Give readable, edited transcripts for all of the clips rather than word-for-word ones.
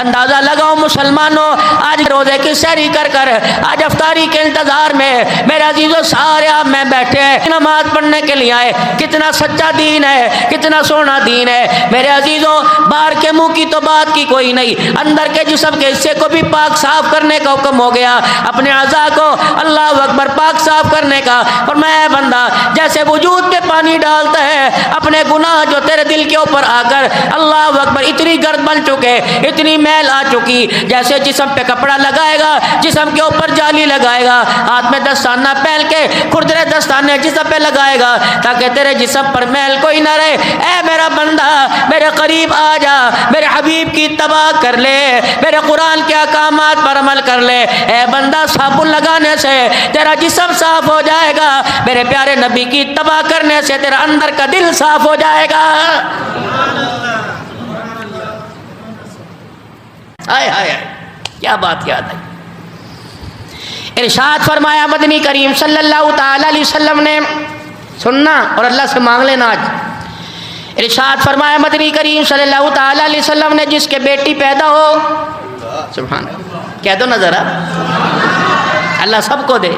اندازہ لگاؤ مسلمانوں، آج روزے کی سحری کر کر آج افطاری کے انتظار میں میرے عزیزوں سارے آپ میں بیٹھے ہیں نماز پڑھنے کے لیے آئے۔ کتنا سچا دین ہے، کتنا سونا دین ہے میرے عزیزوں۔ باہر کے منہ کی تو بات کی کوئی نہیں، اندر کے جسم کے حصے کو بھی پاک صاف کرنے کا حکم ہو گیا، اپنے اعضاء کو اللہ اکبر پاک صاف کرنے کا۔ اور میں بندہ جیسے وجود پہ پانی ڈالتا ہے، اپنے گناہ جو تیرے دل کے اوپر آ کر اللہ اکبر اتنی گرد بن چکے، اتنی میل آ چکی، جیسے جسم پہ کپڑا لگائے گا، جسم کے اوپر جالی لگائے گا، ہاتھ میں دستانہ پہن کے کھردرے دستانے جسم پہ لگائے گا تاکہ تیرے جسم پر میل کوئی نہ رہے۔ اے میرا بندہ میرے قریب آ جا، میرے حبیب کی اتباع کر لے، میرے قرآن کے احکامات پر عمل کر لے۔ اے بندہ صابن لگانے سے تیرا جسم صاف ہو جائے گا، میرے پیارے نبی کی اتباع کرنے سے تیرا اندر کا دل صاف ہو جائے گا۔ آئے آئے کیا بات یاد آئی۔ ارشاد فرمایا مدنی کریم صلی اللہ تعالی علیہ وسلم نے، سننا اور اللہ سے مانگ لینا آج۔ ارشاد فرمایا مدنی کریم صلی اللہ تعالی علیہ وسلم نے، جس کے بیٹی پیدا ہو، سبحان اللہ، کہہ دو نا ذرا، اللہ سب کو دے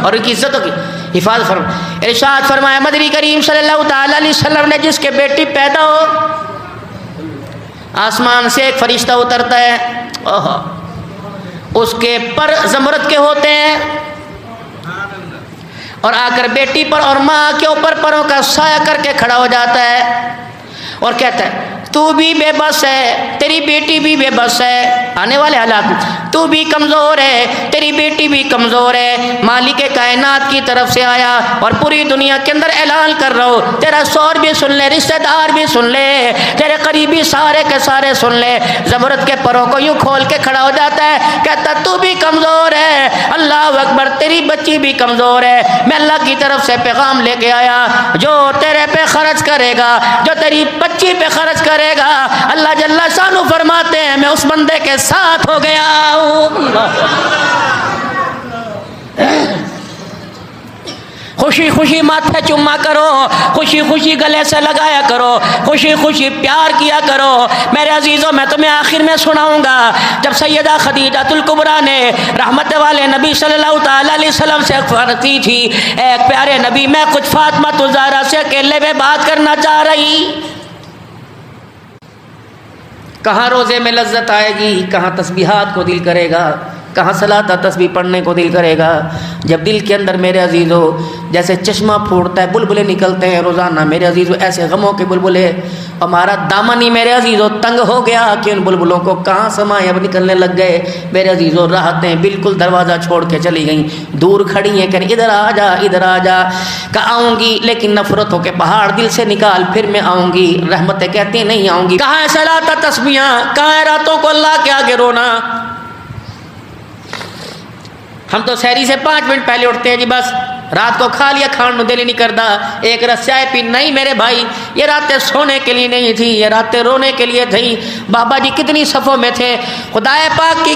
اور ان کی عزتوں کی حفاظت فرمائے۔ ارشاد فرمایا مدنی کریم صلی اللہ تعالی علیہ وسلم نے، جس کے بیٹی پیدا ہو، آسمان سے ایک فرشتہ اترتا ہے، اوہ اس کے پر زمرد کے ہوتے ہیں، اور آ کر بیٹی پر اور ماں کے اوپر پروں کا سایہ کر کے کھڑا ہو جاتا ہے اور کہتا ہے تو بھی بے بس ہے، تیری بیٹی بھی بے بس ہے، آنے والے حالات، تو بھی کمزور ہے، تیری بیٹی بھی کمزور ہے، مالک کائنات کی طرف سے آیا اور پوری دنیا کے اندر اعلان کر رہا ہو، تیرا سور بھی سن لے، رشتہ دار بھی سن لے، تیرے قریبی سارے کے سارے سن لے۔ زمرد کے پروں کو یوں کھول کے کھڑا ہو جاتا ہے، کہتا تو بھی کمزور ہے، اللہ اکبر تیری بچی بھی کمزور ہے، میں اللہ کی طرف سے پیغام لے کے آیا، جو تیرے پہ خرچ کرے گا، جو تیری بچی پہ خرچ کرے گا، اللہ جل شانہ فرماتے ہیں میں اس بندے کے ساتھ ہو گیا ہوں۔ خوشی خوشی ماتھے چما کرو، خوشی خوشی گلے سے لگایا کرو، خوشی خوشی پیار کیا کرو۔ میرے عزیزوں میں تمہیں آخر میں سناؤں گا، جب سیدہ خدیجہ الکبریٰ نے رحمت والے نبی صلی اللہ تعالی علیہ وسلم سے فرماتی تھی، ایک پیارے نبی میں کچھ فاطمہ الزہرا سے اکیلے میں بات کرنا چاہ رہی، کہاں روزے میں لذت آئے گی، کہاں تسبیحات کو دل کرے گا، کہاں صلاۃ تسبیح پڑھنے کو دل کرے گا، جب دل کے اندر میرے عزیزو جیسے چشمہ پھوٹتا ہے، بلبلے نکلتے ہیں روزانہ میرے عزیزو، ایسے غموں کے بلبلے، ہمارا دامن ہی میرے عزیزو تنگ ہو گیا کہ ان بلبلوں کو کہاں سمائے، اب نکلنے لگ گئے میرے عزیزو، راحتیں بالکل دروازہ چھوڑ کے چلی گئیں، دور کھڑی ہیں کہ ادھر آ جا ادھر آ جا، کہ آؤں گی لیکن نفرتوں کے پہاڑ دل سے نکال پھر میں آؤں گی، رحمتیں کہتی نہیں آؤں گی، کہاں ہے صلاۃ تسبیحاں، کہاں ہے راتوں کو اللہ کے آگے رونا۔ ہم تو سحری سے 5 منٹ پہلے اٹھتے ہیں جی، بس رات کو کھا لیا، کھان دل ہی نہیں کرتا، ایک رس چائے پی، نہیں میرے بھائی یہ راتیں سونے کے لیے نہیں تھی، یہ راتیں رونے کے لیے تھی۔ بابا جی کتنی صفوں میں تھے، خدا پاک کی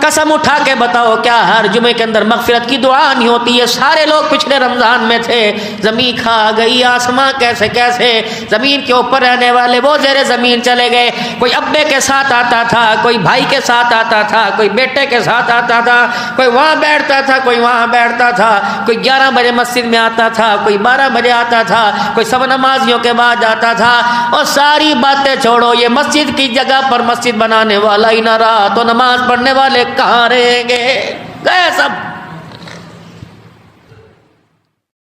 قسم اٹھا کے بتاؤ کیا ہر جمعے کے اندر مغفرت کی دعا نہیں ہوتی ہے؟ سارے لوگ پچھلے رمضان میں تھے، زمین کھا گئی، آسمان کیسے کیسے، زمین کے اوپر رہنے والے وہ زیر زمین چلے گئے، کوئی ابے کے ساتھ آتا تھا، کوئی بھائی کے ساتھ آتا تھا، کوئی بیٹے کے ساتھ آتا تھا، کوئی وہاں بیٹھتا تھا، کوئی وہاں بیٹھتا تھا، کوئی 11 بجے مسجد میں آتا تھا، کوئی 12 بجے آتا تھا، کوئی سب نمازیوں کے بعد آتا تھا، اور ساری باتیں چھوڑو، یہ مسجد کی جگہ پر مسجد بنانے والا ہی نہ رہا تو نماز پڑھنے والے کہاں رہیں گے؟ گئے سب۔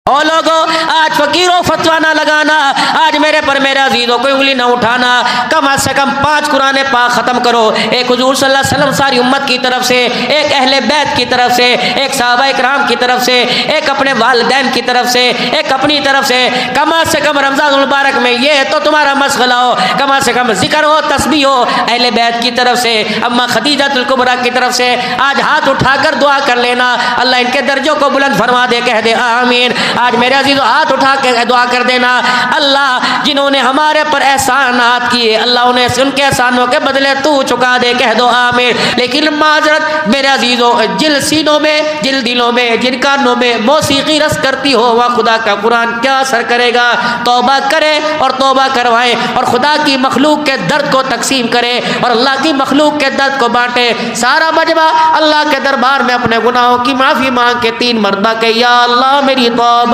او لوگوں آج فقیروں فتویٰ نہ لگانا، آج میرے پر میرے عزیزوں کوئی انگلی نہ اٹھانا، کم از سے کم 5 قرآن پاک ختم کرو، ایک حضور صلی اللہ علیہ وسلم ساری امت کی طرف سے، ایک اہل بیت کی طرف سے، ایک صحابہ اکرام کی طرف سے، ایک اپنے والدین کی طرف سے، ایک اپنی طرف سے، کم از سے کم رمضان المبارک میں یہ تو تمہارا مشغلہ ہو، کم از سے کم ذکر ہو، تسبیح ہو، اہل بیت کی طرف سے، اماں خدیجہ الکبریٰ کی طرف سے، آج ہاتھ اٹھا کر دعا کر لینا، اللہ ان کے درجوں کو بلند فرما دے، کہہ دے آمین۔ آج میرے عزیزو ہاتھ اٹھا کے دعا کر دینا، اللہ جنہوں نے ہمارے پر احسانات کیے اللہ انہیں ان کے احسانوں کے بدلے تو چکا دے، کہہ دو آمین۔ لیکن معذرت میرے عزیزو، جن سینوں میں، جن دلوں میں، جن کانوں میں موسیقی رس کرتی ہو وہ خدا کا قرآن کیا اثر کرے گا؟ توبہ کرے اور توبہ کروائے اور خدا کی مخلوق کے درد کو تقسیم کرے اور اللہ کی مخلوق کے درد کو بانٹے۔ سارا مجمع اللہ کے دربار میں اپنے گناہوں کی معافی مانگ کے 3 مرتبہ کہ یا اللہ میری توبہ،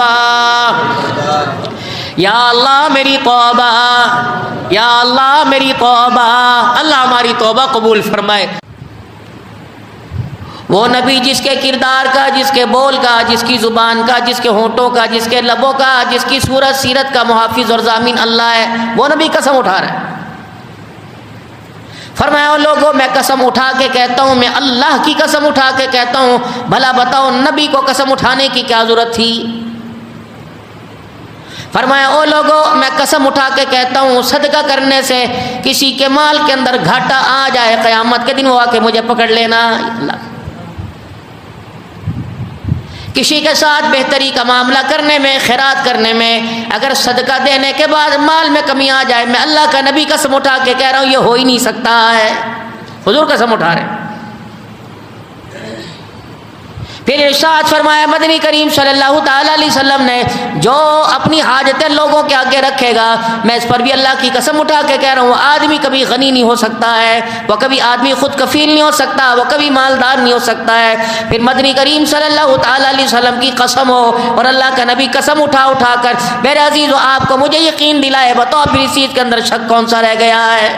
یا اللہ میری توبہ، یا اللہ میری توبہ۔ اللہ ہماری توبہ قبول فرمائے۔ وہ نبی جس کے کردار کا، جس کے بول کا، جس کی زبان کا، جس کے ہونٹوں کا، جس کے لبوں کا، جس کی صورت سیرت کا محافظ اور ضامن اللہ ہے، وہ نبی قسم اٹھا رہا ہے۔ فرمایا او لوگوں میں قسم اٹھا کے کہتا ہوں، میں اللہ کی قسم اٹھا کے کہتا ہوں، بھلا بتاؤ نبی کو قسم اٹھانے کی کیا ضرورت تھی؟ فرمایا او لوگوں میں قسم اٹھا کے کہتا ہوں، صدقہ کرنے سے کسی کے مال کے اندر گھاٹا آ جائے قیامت کے دن وہ آ کے مجھے پکڑ لینا۔ اللہ کسی کے ساتھ بہتری کا معاملہ کرنے میں، خیرات کرنے میں اگر صدقہ دینے کے بعد مال میں کمی آ جائے، میں اللہ کا نبی قسم اٹھا کے کہہ رہا ہوں یہ ہو ہی نہیں سکتا ہے۔ حضور قسم اٹھا رہے ہیں۔ پھر ارشاد فرمایا مدنی کریم صلی اللہ تعالی علیہ وسلم نے، جو اپنی حاجتیں لوگوں کے آگے رکھے گا، میں اس پر بھی اللہ کی قسم اٹھا کے کہہ رہا ہوں، آدمی کبھی غنی نہیں ہو سکتا ہے، وہ کبھی آدمی خود کفیل نہیں ہو سکتا، وہ کبھی مالدار نہیں ہو سکتا ہے۔ پھر مدنی کریم صلی اللہ تعالی علیہ وسلم کی قسم ہو اور اللہ کا نبی قسم اٹھا اٹھا کر میرے عزیزو آپ کو مجھے یقین دلائے، بتاؤ پھر اس چیز کے اندر شک کون سا رہ گیا ہے؟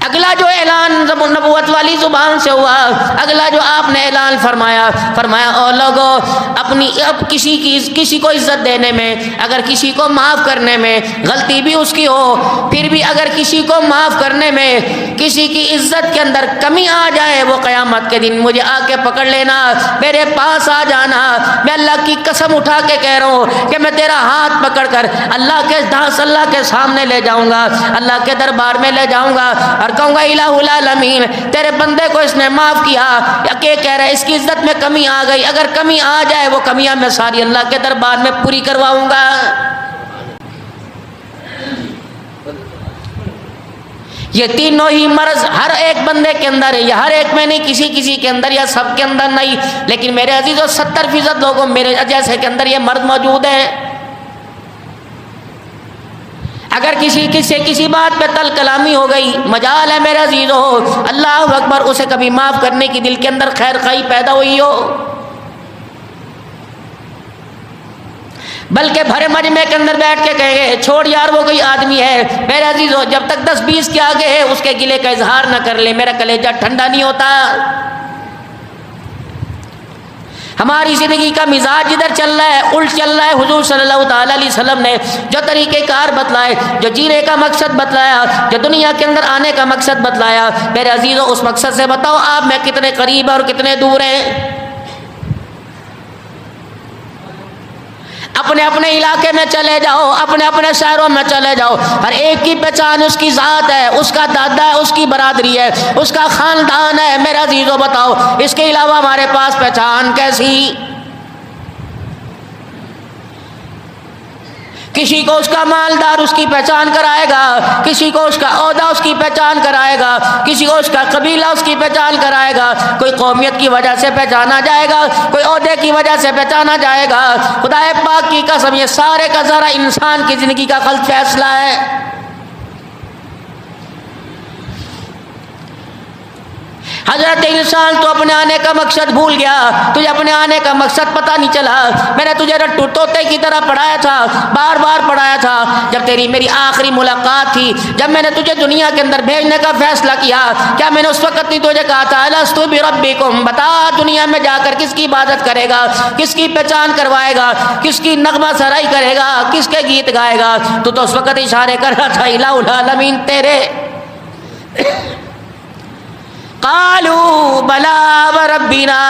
اگلا جو اعلان نبوت والی زبان سے ہوا، اگلا جو آپ نے اعلان فرمایا، فرمایا او لوگو اپنی اب کسی کو عزت دینے میں، اگر کسی کو معاف کرنے میں غلطی بھی اس کی ہو، پھر بھی اگر کسی کو معاف کرنے میں کسی کی عزت کے اندر کمی آ جائے، وہ قیامت کے دن مجھے آ کے پکڑ لینا، میرے پاس آ جانا۔ میں اللہ کی قسم اٹھا کے کہہ رہا ہوں کہ میں تیرا ہاتھ پکڑ کر اللہ کے سامنے لے جاؤں گا، اللہ کے دربار میں لے جاؤں گا اور کہوں گا الہ العالمین تیرے بندے کو اس نے معاف کیا، یا کہ کہہ رہا ہے اس کی عزت میں کمی آ گئی، اگر کمی آ جائے وہ کمیاں میں ساری اللہ کے دربار میں پوری کرواؤں گا۔ یہ تینوں ہی مرض ہر ایک بندے کے اندر ہے، یا ہر ایک میں نہیں، کسی کے اندر یا سب کے اندر نہیں، لیکن میرے عزیزو 70% لوگوں میرے جیسے کے اندر یہ مرض موجود ہے۔ اگر کسی بات پہ تل کلامی ہو گئی، مجال ہے میرے عزیزو اللہ اکبر اسے کبھی معاف کرنے کی دل کے اندر خیر خواہی پیدا ہوئی ہو، بلکہ بھرے مجمع کے اندر بیٹھ کے کہیں گے چھوڑ یار وہ کوئی آدمی ہے، میرے عزیزو جب تک 10-20 کے آگے ہے اس کے گلے کا اظہار نہ کر لے، میرا کلیجہ ٹھنڈا نہیں ہوتا۔ ہماری زندگی کا مزاج جدھر چل رہا ہے الٹ چل رہا ہے۔ حضور صلی اللہ تعالی علیہ وسلم نے جو طریقہ کار بتلائے، جو جینے کا مقصد بتلایا، جو دنیا کے اندر آنے کا مقصد بتلایا، میرے عزیزو اس مقصد سے بتاؤ آپ میں کتنے قریب اور کتنے دور ہیں؟ اپنے اپنے علاقے میں چلے جاؤ، اپنے اپنے شہروں میں چلے جاؤ، ہر ایک کی پہچان اس کی ذات ہے، اس کا دادا ہے، اس کی برادری ہے، اس کا خاندان ہے۔ میرا عزیزو بتاؤ اس کے علاوہ ہمارے پاس پہچان کیسی؟ کسی کو اس کا مالدار اس کی پہچان کرائے گا، کسی کو اس کا عہدہ اس کی پہچان کرائے گا، کسی کو اس کا قبیلہ اس کی پہچان کرائے گا، کوئی قومیت کی وجہ سے پہچانا جائے گا، کوئی عہدے کی وجہ سے پہچانا جائے گا۔ خدا پاک کی قسم یہ سارے کا ذرا انسان کی زندگی کا غلط فیصلہ ہے۔ حضرت انسان تو اپنے آنے کا مقصد بھول گیا، تجھے اپنے آنے کا مقصد پتہ نہیں چلا۔ میں نے تجھے رٹو طوطے کی طرح پڑھایا تھا، بار بار پڑھایا تھا، جب تیری میری آخری ملاقات تھی، جب میں نے تجھے دنیا کے اندر بھیجنے کا فیصلہ کیا، کیا میں نے اس وقت نہیں تجھے کہا تھا الستو بربکم، بتا دنیا میں جا کر کس کی عبادت کرے گا، کس کی پہچان کروائے گا، کس کی نغمہ سرائی کرے گا، کس کے گیت گائے گا؟ تو اس وقت اشارے کر رہا تھا الہ العالمین تیرے قالوا بلا وربنا،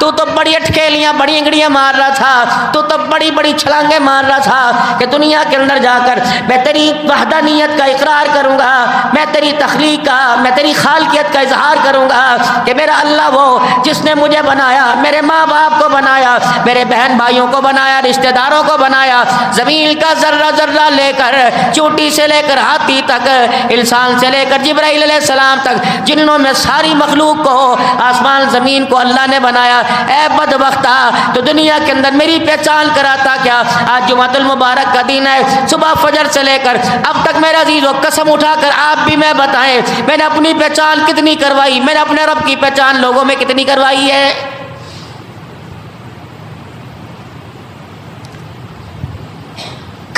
تو بڑی اٹکیلیاں بڑی انگڑیاں مار رہا تھا، تو بڑی بڑی چھلانگیں مار رہا تھا کہ دنیا کے اندر جا کر میں تیری وحدانیت کا اقرار کروں گا، میں تیری تخلیق کا، میں تیری خالقیت کا اظہار کروں گا کہ میرا اللہ وہ جس نے مجھے بنایا، میرے ماں باپ کو بنایا، میرے بہن بھائیوں کو بنایا، رشتہ داروں کو بنایا، زمین کا ذرہ ذرہ لے کر چوٹی سے لے کر ہاتھی تک، انسان سے لے کر جبرائیل علیہ السلام تک، جنوں میں ساری مخلوق کو، آسمان زمین کو اللہ نے بنایا۔ اے بدبختہ، تو دنیا کے اندر میری پہچان کراتا کیا؟ آج جمعۃ المبارک کا دن ہے، صبح فجر سے لے کر اب تک میرا عزیزو قسم اٹھا کر آپ بھی میں بتائیں میں نے اپنی پہچان کتنی کروائی، میں نے اپنے رب کی پہچان لوگوں میں کتنی کروائی ہے؟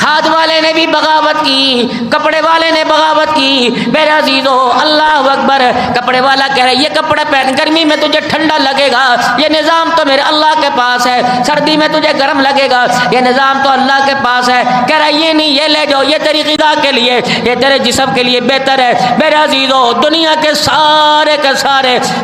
کھاد والے نے بھی بغاوت کی، کپڑے والے نے بغاوت کی، میرے عزیزو اللہ اکبر۔ کپڑے والا کہہ رہا ہے یہ کپڑا پہن، گرمی میں تجھے ٹھنڈا لگے گا، یہ نظام تو میرے اللہ کے پاس ہے، سردی میں تجھے گرم لگے گا، یہ نظام تو اللہ کے پاس ہے۔ کہہ رہا ہے یہ نہیں، یہ لے جاؤ، یہ تیری غذا کے لیے، یہ تیرے جسم کے لیے بہتر ہے۔ میرے عزیزو دنیا کے سارے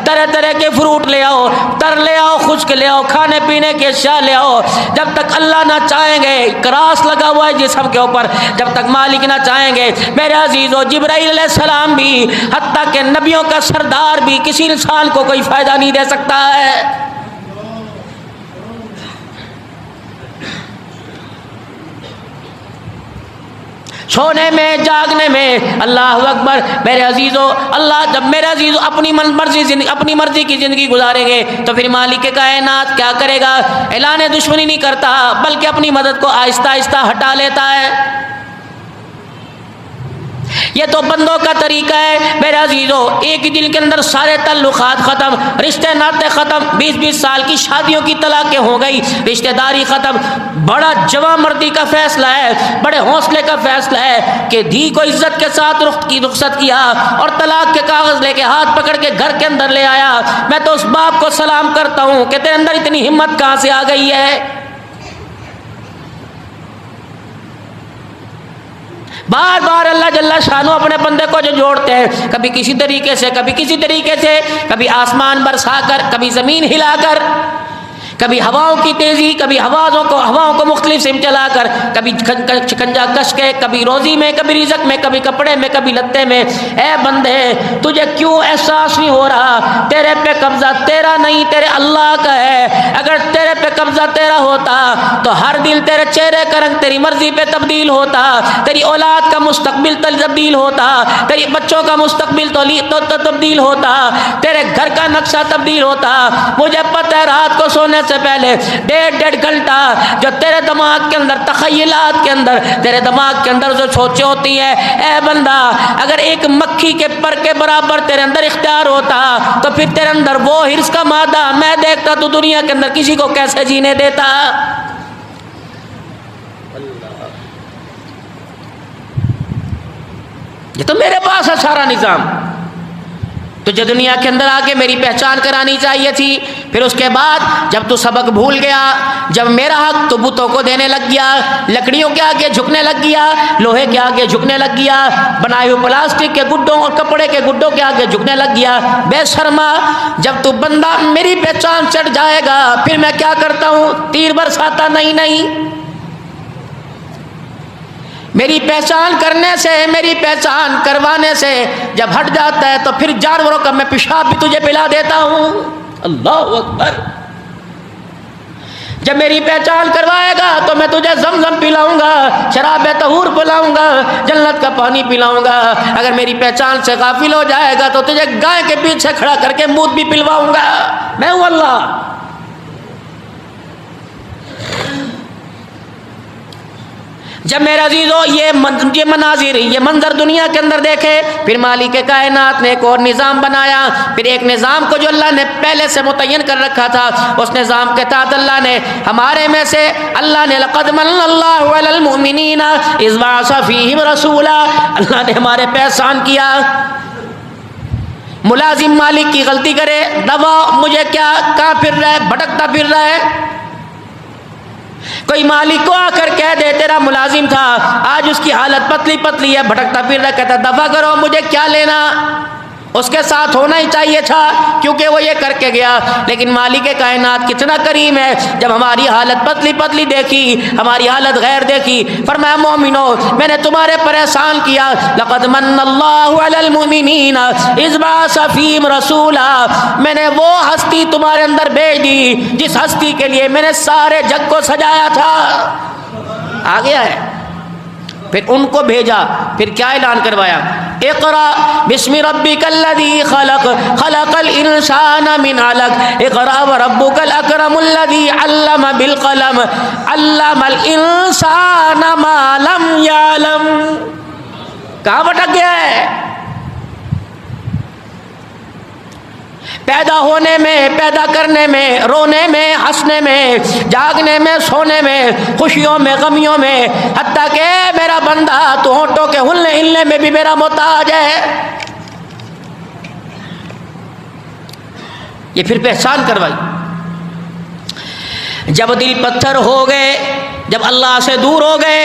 طرح طرح کے فروٹ لے آؤ، تر لے آؤ، خشک لے آؤ، کھانے پینے کی اشیاء لے آؤ، جب تک اللہ نہ چاہیں گے، کراس لگا ہوا ہے جسم کے اوپر، جب تک مالک نہ چاہیں گے۔ میرے عزیزو جبرائیل علیہ السلام بھی، حتیٰ کہ نبیوں کا سردار بھی کسی انسان کو کوئی فائدہ نہیں دے سکتا ہے۔ سونے میں، جاگنے میں، اللہ اکبر۔ میرے عزیزو اللہ جب میرے عزیزو اپنی مرضی کی زندگی گزاریں گے تو پھر مالک کائنات کیا کرے گا؟ اعلان دشمنی نہیں کرتا بلکہ اپنی مدد کو آہستہ آہستہ ہٹا لیتا ہے۔ یہ تو بندوں کا طریقہ ہے میرے عزیزو، ایک ہی دن کے اندر سارے تعلقات ختم، رشتے ناطے ختم، 20-20 سال کی شادیوں کی طلاقیں ہو گئی، رشتہ داری ختم۔ بڑا جواں مردی کا فیصلہ ہے، بڑے حوصلے کا فیصلہ ہے کہ دھی کو عزت کے ساتھ رخصت کیا اور طلاق کے کاغذ لے کے ہاتھ پکڑ کے گھر کے اندر لے آیا۔ میں تو اس باپ کو سلام کرتا ہوں کہ تیرے اندر اتنی ہمت کہاں سے آ گئی ہے؟ بار بار اللہ جل شانہ اپنے بندے کو جو جوڑتے ہیں، کبھی کسی طریقے سے، کبھی کسی طریقے سے، کبھی آسمان برسا کر، کبھی زمین ہلا کر، کبھی ہواؤں کی تیزی، کبھی ہواؤں کو مختلف سمت چلا کر، کبھی شکنجا کش کے، کبھی روزی میں، کبھی رزق میں، کبھی کپڑے میں، کبھی لتے میں۔ اے بندے تجھے کیوں احساس نہیں ہو رہا؟ تیرے پہ قبضہ تیرا نہیں، تیرے اللہ کا ہے۔ اگر تیرے پہ قبضہ تیرا ہوتا تو ہر دن تیرے چہرے کا رنگ تیری مرضی پہ تبدیل ہوتا، تیری اولاد کا مستقبل تبدیل ہوتا، تیری بچوں کا مستقبل تو تبدیل ہوتا، تیرے گھر کا نقشہ تبدیل ہوتا۔ مجھے پتہ ہے رات کو سونے سے پہلے 1.5 گھنٹہ جو تیرے دماغ کے اندر، تخیلات کے اندر، تیرے دماغ کے اندر جو سوچیں ہوتی ہیں، اے بندہ اگر ایک مکھی کے پر کے برابر تیرے اندر اختیار ہوتا تو پھر تیرے اندر وہ حرص کا مادہ میں دیکھتا تو دنیا کے اندر کسی کو کیسے جینے دیتا؟ یہ تو میرے پاس ہے سارا نظام، تجھے دنیا کے اندر آ کے میری پہچان کرانی چاہیے تھی۔ پھر اس کے بعد جب تو سبق بھول گیا، جب میرا حق تو بتوں کو دینے لگ گیا، لکڑیوں کے آگے جھکنے لگ گیا، لوہے کے آگے جھکنے لگ گیا، بنائے ہوئے پلاسٹک کے گڈوں اور کپڑے کے گڈوں کے آگے جھکنے لگ گیا۔ بے شرما، جب تو بندہ میری پہچان چڑھ جائے گا پھر میں کیا کرتا ہوں؟ تیر برساتا نہیں۔ میری پہچان کرنے سے، میری پہچان کروانے سے جب ہٹ جاتا ہے تو پھر جانوروں کا میں پیشاب بھی تجھے پلا دیتا ہوں۔ اللہ اکبر۔ جب میری پہچان کروائے گا تو میں تجھے زمزم پلاؤں گا، شراب طہور پلاؤں گا، جنت کا پانی پلاؤں گا۔ اگر میری پہچان سے غافل ہو جائے گا تو تجھے گائے کے پیچھے کھڑا کر کے مود بھی پلواؤں گا۔ میں ہوں اللہ۔ جب میرے عزیزو یہ مناظر، یہ منظر دنیا کے اندر دیکھے، پھر مالک کائنات نے ایک اور نظام بنایا۔ پھر ایک نظام کو جو اللہ نے پہلے سے متعین کر رکھا تھا، اس نظام کے تحت اللہ نے ہمارے میں سے، اللہ نے لقد من اللہ علی المؤمنین اذ بعث فیہم رسولا، اللہ نے ہمارے پہ احسان کیا۔ ملازم مالک کی غلطی کرے، دوا مجھے کیا کہاں پھر رہا ہے، بھٹکتا پھر رہا ہے۔ کوئی مالک کو آ کر کہہ دے تیرا ملازم تھا، آج اس کی حالت پتلی ہے، بھٹکتا پھر رہا، کہتا دفع کرو، مجھے کیا لینا۔ اس کے ساتھ ہونا ہی چاہیے تھا کیونکہ وہ یہ کر کے گیا. لیکن مالک کائنات کتنا کریم ہے, جب ہماری حالت پتلی پتلی دیکھی, ہماری حالت غیر دیکھی, فرمایا مومنو میں نے تمہارے پر احسان کیا. لقد من اللہ علی المؤمنین اذ بعث فیہم رسولا, میں نے وہ ہستی تمہارے اندر بھیج دی جس ہستی کے لیے میں نے سارے جگ کو سجایا تھا. آ گیا ہے. پھر ان کو بھیجا, پھر کیا اعلان کروایا, اقرا بسم ربک الذی خلق خلق الانسان من علق اقرا وربک الاکرم الذی علم بالقلم علم الانسان ما لم یعلم. کہاں بھٹک گیا ہے؟ پیدا ہونے میں, پیدا کرنے میں, رونے میں, ہنسنے میں, جاگنے میں, سونے میں, خوشیوں میں, غمیوں میں, حتیٰ کہ میرا بندہ تو ہونٹوں کے ہلنے میں بھی میرا محتاج ہے. یہ پھر پہچان کروائی. جب دل پتھر ہو گئے, جب اللہ سے دور ہو گئے,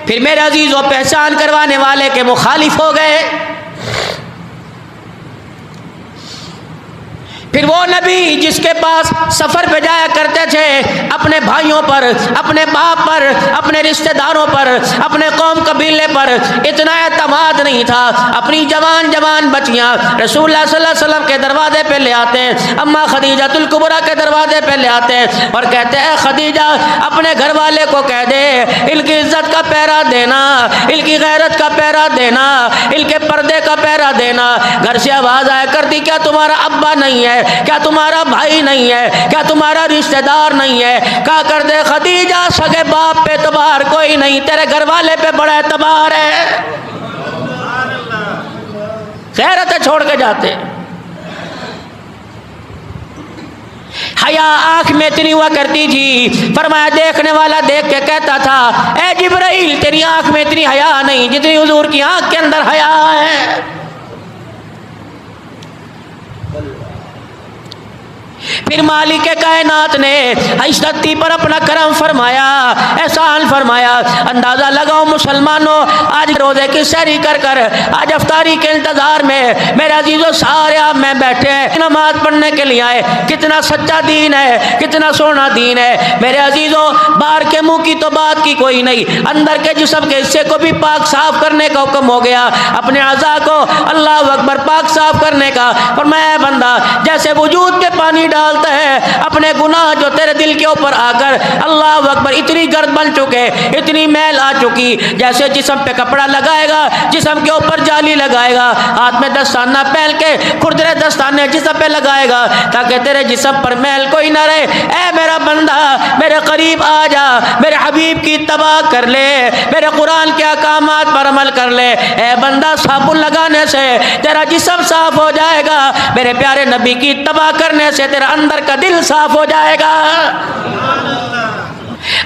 پھر میرے عزیزوں پہچان کروانے والے کے مخالف ہو گئے. پھر وہ نبی جس کے پاس سفر پہ جایا کرتے تھے, اپنے بھائیوں پر, اپنے باپ پر, اپنے رشتہ داروں پر, اپنے قوم قبیلے پر اتنا اعتماد نہیں تھا, اپنی جوان بچیاں رسول اللہ صلی اللہ علیہ وسلم کے دروازے پہ لے آتے, اماں خدیجہ الکبریٰ کے دروازے پہ لے آتے اور کہتے ہیں خدیجہ اپنے گھر والے کو کہہ دے ان کی عزت کا پہرا دینا, ان کی غیرت کا پہرا دینا, ان کے پردے کا پہرا دینا. گھر سے آواز آیا کرتی کیا تمہارا ابا نہیں ہے, کیا تمہارا بھائی نہیں ہے, کیا تمہارا رشتہ دار نہیں ہے؟ کہا کر دے خدیجہ سگے باپ پہ اعتبار کوئی نہیں, تیرے گھر والے پہ بڑا اعتبار ہے. غیرتیں چھوڑ کے جاتے. حیا آنکھ میں اتنی ہوا کرتی تھی, فرمایا دیکھنے والا دیکھ کے کہتا تھا اے جبرائیل تیری آنکھ میں اتنی حیا نہیں جتنی حضور کی آنکھ کے اندر حیا ہے. پھر مالک کائنات نے اس دھرتی پر اپنا کرم فرمایا, احسان فرمایا. اندازہ لگاؤ مسلمانوں, آج روزے کی سحری کر کر, آج افطاری کے انتظار میں میرے عزیزوں سارے آپ میں بیٹھے ہیں, نماز پڑھنے کے لیے آئے. کتنا سچا دین ہے, کتنا سونا دین ہے میرے عزیزوں. باہر کے منہ کی تو بات کی کوئی نہیں, اندر کے جسم کے حصے کو بھی پاک صاف کرنے کا حکم ہو گیا, اپنے اعضاء کو اللہ اکبر پاک صاف کرنے کا. فرمایا بندہ جیسے وجود کے پانی ڈالتا ہے, اپنے گناہ جو تیرے دل کے اوپر آ کر اللہ اکبر اتنی گرد بن چکے, اتنی میل آ چکی, جیسے جسم پہ کپڑا لگائے گا, جسم کے اوپر جالی لگائے گا, ہاتھ میں دستانہ پہن کے کھردرے دستانے جسم پہ لگائے گا تاکہ تیرے جسم پر میل کوئی نہ رہے. اے میرا بندہ میرے قریب آ جا, میرے حبیب کی اتباع کر لے, میرے قرآن کے احکامات پر عمل کر لے. اے بندہ صابن لگانے سے تیرا جسم صاف ہو جائے گا, میرے پیارے نبی کی اتباع کرنے سے تیرا اندر کا دل صاف ہو جائے گا.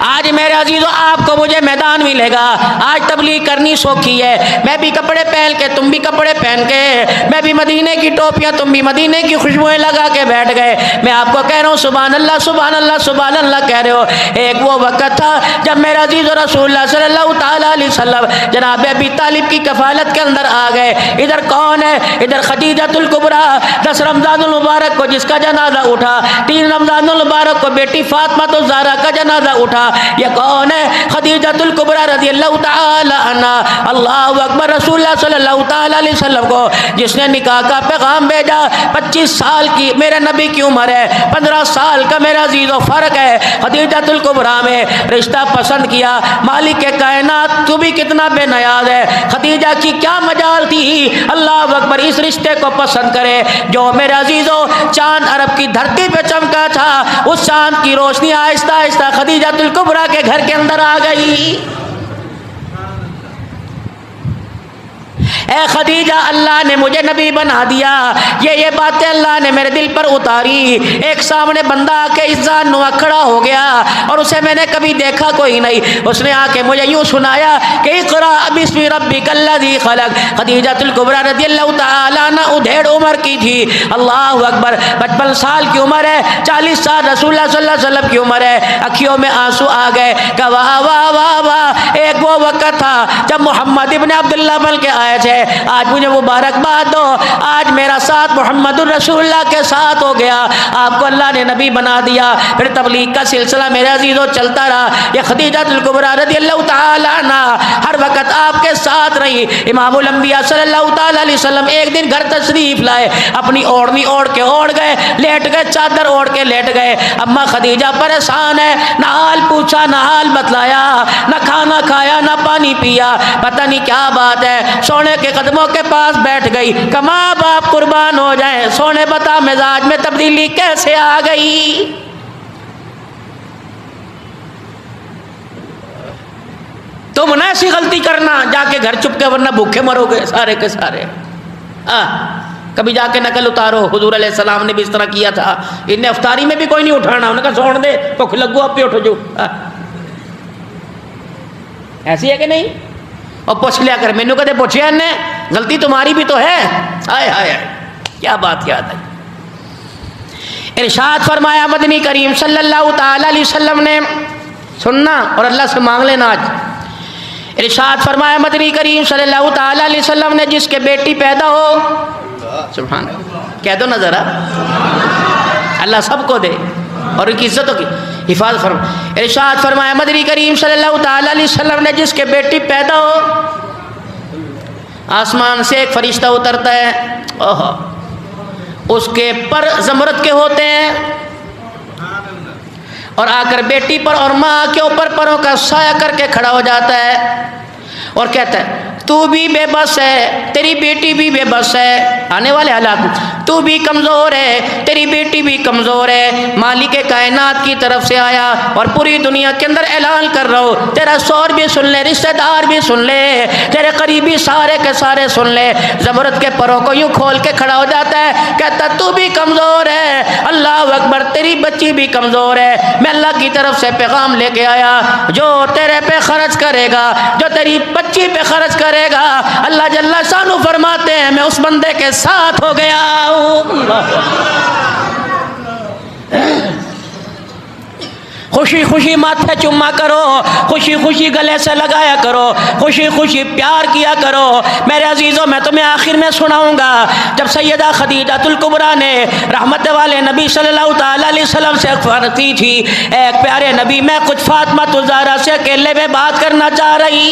آج میرے عزیزوں آپ کو مجھے میدان ملے گا, آج تبلیغ کرنی سوکھی ہے. میں بھی کپڑے پہن کے, تم بھی کپڑے پہن کے, میں بھی مدینے کی ٹوپیاں, تم بھی مدینے کی خوشبوئیں لگا کے بیٹھ گئے. میں آپ کو کہہ رہا ہوں سبحان اللہ سبحان اللہ سبحان اللہ کہہ رہے ہو. ایک وہ وقت تھا جب میرا عزیز رسول اللہ صلی اللہ تعالیٰ علیہ وسلم جناب ابی طالب کی کفالت کے اندر آ گئے. ادھر کون ہے؟ ادھر خدیجہ الکبریٰ, 10 رمضان المبارک کو جس کا جنازہ اٹھا, 3 رمضان المبارک کو بیٹی فاطمہ الزہرا کا جنازہ اٹھا. یہ کون ہے؟ خدیجہ الکبریٰ رضی اللہ تعالی عنہ. اللہ اکبر. رسول اللہ صلی اللہ تعالی علیہ وسلم کو جس نے نکاح کا پیغام بھیجا, 25 سال کی میرے نبی کی عمر ہے, 15 سال کا میرا عزیز و فرق ہے. خدیجہ الکبریٰ میں رشتہ پسند کیا. مالک کائنات تو بھی کتنا بے نیاز ہے, خدیجہ کی کیا مجال تھی اللہ اکبر اس رشتے کو پسند کرے جو میرے عزیزو چاند عرب کی دھرتی پہ چمکا تھا. اس چاند کی روشنی آہستہ آہستہ خدیجہ الکبریٰ کے گھر کے اندر آ گئی. اے خدیجہ اللہ نے مجھے نبی بنا دیا, یہ باتیں اللہ نے میرے دل پر اتاری. ایک سامنے بندہ آ کے اذان نوا کھڑا ہو گیا اور اسے میں نے کبھی دیکھا کوئی نہیں. اس نے آ کے مجھے یوں سنایا کہ اقرا بسم ربک الذی خلق. خدیجہ الکبریٰ رضی اللہ تعالی مولانا ادھیڑ عمر کی تھی. اللہ اکبر. 55 سال کی عمر ہے, 40 سال رسول اللہ صلی اللہ علیہ وسلم کی عمر ہے. اکھیوں میں آنسو آ گئے کہ واہ واہ واہ واہ, ایک وہ وقت تھا جب محمد ابن عبداللہ بن کے آئے تھے. آج مجھے مبارکباد دو, آج میرا ساتھ محمد الرسول اللہ کے ساتھ ہو گیا. آپ کو اللہ نے نبی بنا دیا. پھر تبلیغ کا سلسلہ میرے عزیزوں چلتا رہا. یہ خدیجہ الکبریٰ رضی اللہ تعالیٰ عنہ ہر وقت آپ کے ساتھ رہی. امام الانبیاء صلی اللہ تعالیٰ علیہ وسلم ایک دن گھر تشریف لائے, اپنی اوڑھنی اوڑھ کے اوڑھ گئے, لیٹ گئے, چادر اوڑھ کے لیٹ گئے. اماں خدیجہ پریشان ہے, نہ حال پوچھا, نہ حال بتلایا, نہ کھانا کھایا, نہ پانی پیا, پتہ نہیں کیا بات ہے. سونے کے قدموں کے پاس بیٹھ گئی کہ ماں باپ قربان ہو جائیں, سونے بتا مزاج میں تبدیلی کیسے آ گئی. تم نہ ایسی غلطی کرنا, جا کے گھر چھپ کے, ورنہ بھوکے مرو گے سارے کے سارے. کبھی جا کے نقل اتارو, حضور علیہ السلام نے بھی اس طرح کیا تھا. انہیں افطاری میں بھی کوئی نہیں اٹھانا, انہوں نے کہا سوڑ دے بھوک لگو آپ پہ اٹھو جو. ایسی ہے کہ نہیں؟ اور پوچھ لیا کر, مینو کہتے پوچھے نے, غلطی تمہاری بھی تو ہے. ہائے ہائے کیا بات یاد ہے. ارشاد فرمایا مدنی کریم صلی اللہ تعالی علیہ وسلم نے, سننا اور اللہ سے مانگ لینا آج. ارشاد فرمایا مدنی کریم صلی اللہ تعالی علیہ وسلم نے, جس کے بیٹی پیدا ہو, سبحان اللہ, کہہ دو نا ذرا, اللہ سب کو دے اور ان کی عزتوں کی حفاظت فرمائے. ارشاد فرمایا مدنی کریم صلی اللہ تعالی علیہ وسلم نے, جس کے بیٹی پیدا ہو, آسمان سے ایک فرشتہ اترتا ہے, اس کے پر زمرد کے ہوتے ہیں, اور آ کر بیٹی پر اور ماں کے اوپر پروں کا سایہ کر کے کھڑا ہو جاتا ہے اور کہتا ہے تو بھی بے بس ہے, تیری بیٹی بھی بے بس ہے. آنے والے حالات, تو بھی کمزور ہے, تیری بیٹی بھی کمزور ہے. مالک کائنات کی طرف سے آیا اور پوری دنیا کے اندر اعلان کر رہا ہو, تیرا شوہر بھی سن لے, رشتہ دار بھی سن لے, تیرے قریبی سارے کے سارے سن لے. زمرد کے پروں کو یوں کھول کے کھڑا ہو جاتا ہے, کہتا تو بھی کمزور ہے, اللہ اکبر, تیری بچی بھی کمزور ہے. میں اللہ کی طرف سے پیغام لے کے آیا, جو تیرے پہ خرچ کرے گا, جو تیری بچی پہ خرچ کرے گا, اللہ جل شانہ فرماتے ہیں میں اس بندے کے ساتھ ہو گیا ہوں. خوشی خوشی ماتھے چما کرو, خوشی خوشی گلے سے لگایا کرو, خوشی خوشی پیار کیا کرو. میرے عزیزوں, میں تمہیں آخر میں سناؤں گا, جب سیدہ خدیجہ الکبریٰ نے رحمت والے نبی صلی اللہ تعالی علیہ وسلم سے فرماتی تھی, ایک پیارے نبی, میں کچھ فاطمہ الزہرا سے اکیلے میں بات کرنا چاہ رہی.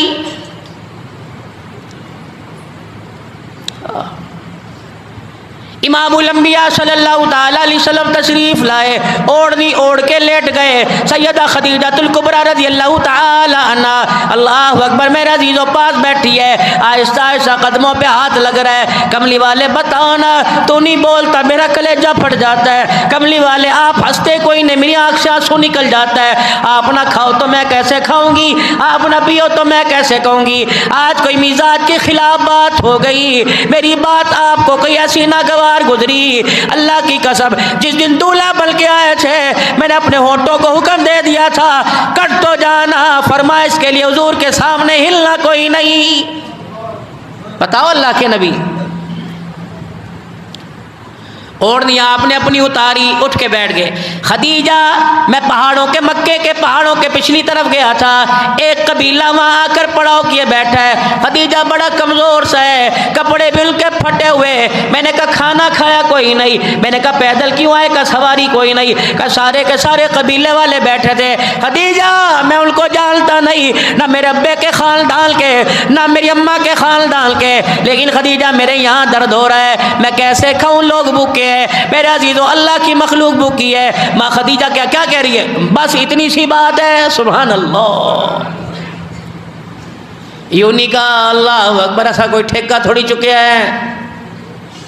امام الانبیاء صلی اللہ تعالی علیہ وسلم تشریف لائے, اوڑھنی اوڑھ کے لیٹ گئے. سیدہ خدیجہ الکبریٰ رضی اللہ تعالی عنہ, اللہ اکبر, میرے عزیزوں پاس بیٹھی ہے, آہستہ آہستہ قدموں پہ ہاتھ لگ رہا ہے. کملی والے بتاؤ نا, تو نہیں بولتا میرا کلیجہ پھٹ جاتا ہے. کملی والے آپ ہنستے کوئی نہیں, میری آنکھ سے آنسو نکل جاتا ہے. آپ نہ کھاؤ تو میں کیسے کھاؤں گی, آپ نہ پیو تو میں کیسے کہوں گی. آج کوئی مزاج کے خلاف بات ہو گئی, میری بات آپ کو کوئی ایسی ناگوار گزری. اللہ کی قسم, جس دن دولہا بن کے آئے تھے, میں نے اپنے ہونٹوں کو حکم دے دیا تھا, کٹ تو جانا, فرمائش کے لیے حضور کے سامنے ہلنا کوئی نہیں. بتاؤ اللہ کے نبی, اوڑھنی آپ نے اپنی اتاری, اٹھ کے بیٹھ گئے. خدیجہ, میں پہاڑوں کے, مکے کے پہاڑوں کے پچھلی طرف گیا تھا, ایک قبیلہ وہاں آ کر پڑاؤ کیے بیٹھا ہے. خدیجہ بڑا کمزور سا ہے, کپڑے بل کے پھٹے ہوئے. میں نے کہا کھانا کھایا کوئی نہیں. میں نے کہا پیدل کیوں آئے, کا سواری کوئی نہیں. کہ سارے کے سارے قبیلے والے بیٹھے تھے. خدیجہ, میں ان کو جانتا نہیں, نہ میرے ابے کے خاندان کے, نہ میری اماں کے خاندان کے, لیکن خدیجہ میرے یہاں درد ہو رہا ہے, میں کیسے کھاؤں, لوگ بھوکے. میرے عزیزو, اللہ کی مخلوق بھوکی ہے. ماں خدیجہ کیا کہہ رہی ہے, بس اتنی سی بات ہے. سبحان اللہ. یوں نہیں کہا اللہ اکبر, ایسا کوئی ٹھیکہ تھوڑی چکے ہیں,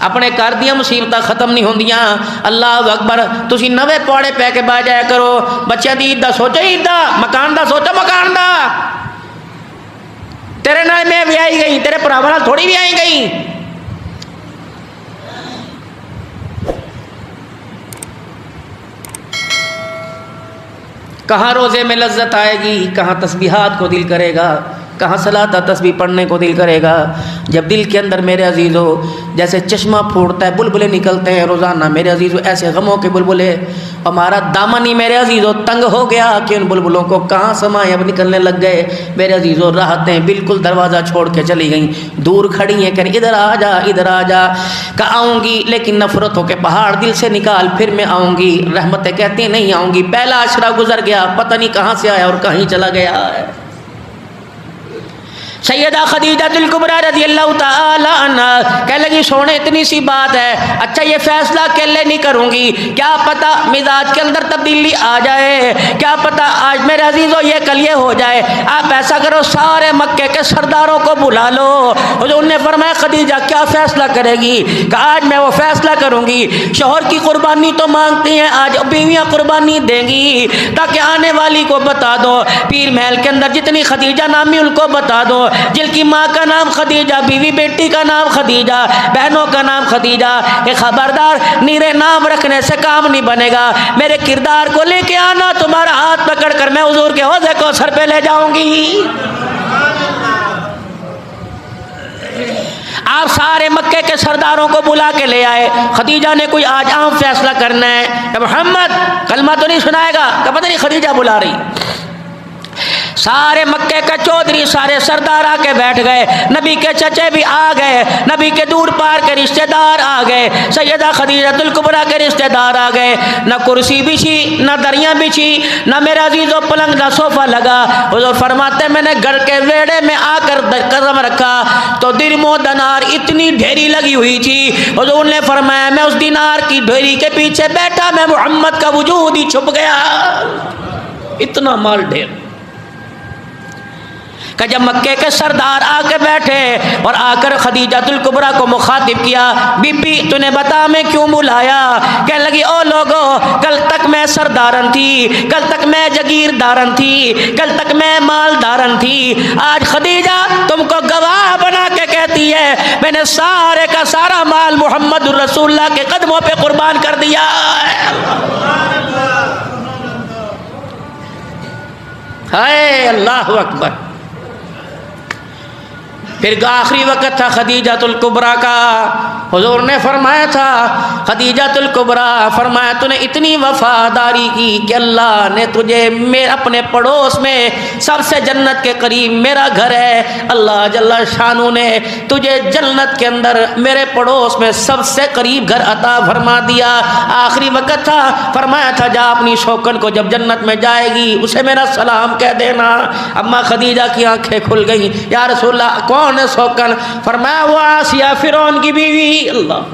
اپنے کر دیا مصیبت ختم نہیں ہوندیاں. اللہ اکبر, تسی نوے پوڑے پہ کے با جایا کرو. بچے دی عید دا سوچو, عید دا, مکان دا سوچو, مکان دا. تیرے نال میں بھی آئی گئی, تیرے پراواں نال تھوڑی بھی آئی گئی. کہاں روزے میں لذت آئے گی, کہاں تسبیحات کو دل کرے گا. کہاں صلاۃ تسبیح پڑھنے کو دل کرے گا؟ جب دل کے اندر میرے عزیزو جیسے چشمہ پھوٹتا ہے بلبلے نکلتے ہیں روزانہ میرے عزیزو، ایسے غموں کے بلبلے، ہمارا دامن ہی میرے عزیزو تنگ ہو گیا کہ ان بلبلوں کو کہاں سمائے اب نکلنے لگ گئے میرے عزیزو، راحتیں بالکل دروازہ چھوڑ کے چلی گئیں، دور کھڑی ہیں کہ ادھر آ جا ادھر آ جا، کہ آؤں گی لیکن نفرتوں کے پہاڑ دل سے نکال پھر میں آؤں گی، رحمتیں کہتی ہیں نہیں آؤں گی، پہلا عشرہ گزر گیا پتہ نہیں کہاں سے آیا اور کہیں چلا گیا ہے۔ سیدہ خدیجہ الکبریٰ رضی اللہ تعالی عنہ کہنے لگی سونے اتنی سی بات ہے، اچھا یہ فیصلہ اکیلے نہیں کروں گی، کیا پتہ مزاج کے اندر تبدیلی آ جائے، کیا پتہ آج میرے عزیزوں یہ کل یہ ہو جائے، آپ ایسا کرو سارے مکے کے سرداروں کو بلا لو۔ حضور نے فرمایا خدیجہ کیا فیصلہ کرے گی؟ کہ آج میں وہ فیصلہ کروں گی، شوہر کی قربانی تو مانگتی ہیں آج بیویاں قربانی دیں گی، تاکہ آنے والی کو بتا دو، پیر محل کے اندر جتنی خدیجہ نامی ان کو بتا دو، جن کی ماں کا نام خدیجہ، بیوی بیٹی کا نام خدیجہ، بہنوں کا نام خدیجہ، کہ خبردار نیرے نام رکھنے سے کام نہیں بنے گا، میرے کردار کو لے کے آنا، تمہارا ہاتھ پکڑ کر میں حضور کے حوضے کو سر پہ لے جاؤں گی۔ آپ سارے مکے کے سرداروں کو بلا کے لے آئے، خدیجہ نے کوئی آج عام فیصلہ کرنا ہے کہ محمد کلمہ تو نہیں سنائے گا، کہ پتہ نہیں خدیجہ بلا رہی۔ سارے مکے کے چودھری سارے سردار آ کے بیٹھ گئے، نبی کے چچے بھی آ گئے، نبی کے دور پار کے رشتہ دار آ گئے، سیدہ خدیجہ الکبریٰ کے رشتہ دار آ گئے، نہ کرسی بچھی نہ دریاں بچھی نہ میرا عزیزو پلنگ نہ صوفہ لگا۔ حضور فرماتے میں نے گھر کے ویڑے میں آ کر قدم رکھا تو درم و دینار اتنی ڈھیری لگی ہوئی تھی، حضور نے فرمایا میں اس دینار کی ڈھیری کے پیچھے بیٹھا میں محمد کا وجود ہی چھپ گیا، اتنا مال ڈھیر۔ کہ جب مکے کے سردار آ کے بیٹھے اور آ کر خدیجہ الکبریٰ کو مخاطب کیا، بی بی تو نے بتا میں کیوں بلایا؟ کہنے لگی او لوگو کل تک میں سردارن تھی، کل تک میں جگیردارن تھی، کل تک میں مالدارن تھی، آج خدیجہ تم کو گواہ بنا کے کہتی ہے میں نے سارے کا سارا مال محمد الرسول اللہ کے قدموں پہ قربان کر دیا ہے۔ اللہ اکبر۔ پھر آخری وقت تھا خدیجہ الکبریٰ کا، حضور نے فرمایا تھا خدیجہ الکبریٰ، فرمایا تو نے اتنی وفاداری کی کہ اللہ نے تجھے اپنے پڑوس میں سب سے جنت کے قریب میرا گھر ہے، اللہ جل شانہ نے تجھے جنت کے اندر میرے پڑوس میں سب سے قریب گھر عطا فرما دیا۔ آخری وقت تھا، فرمایا تھا جا اپنی شوکن کو جب جنت میں جائے گی اسے میرا سلام کہہ دینا۔ اما خدیجہ کی آنکھیں کھل گئیں، یا رسول اللہ کون ہے سوکن؟ فرمایا وہ آسیہ فرعون کی بیوی، اللہ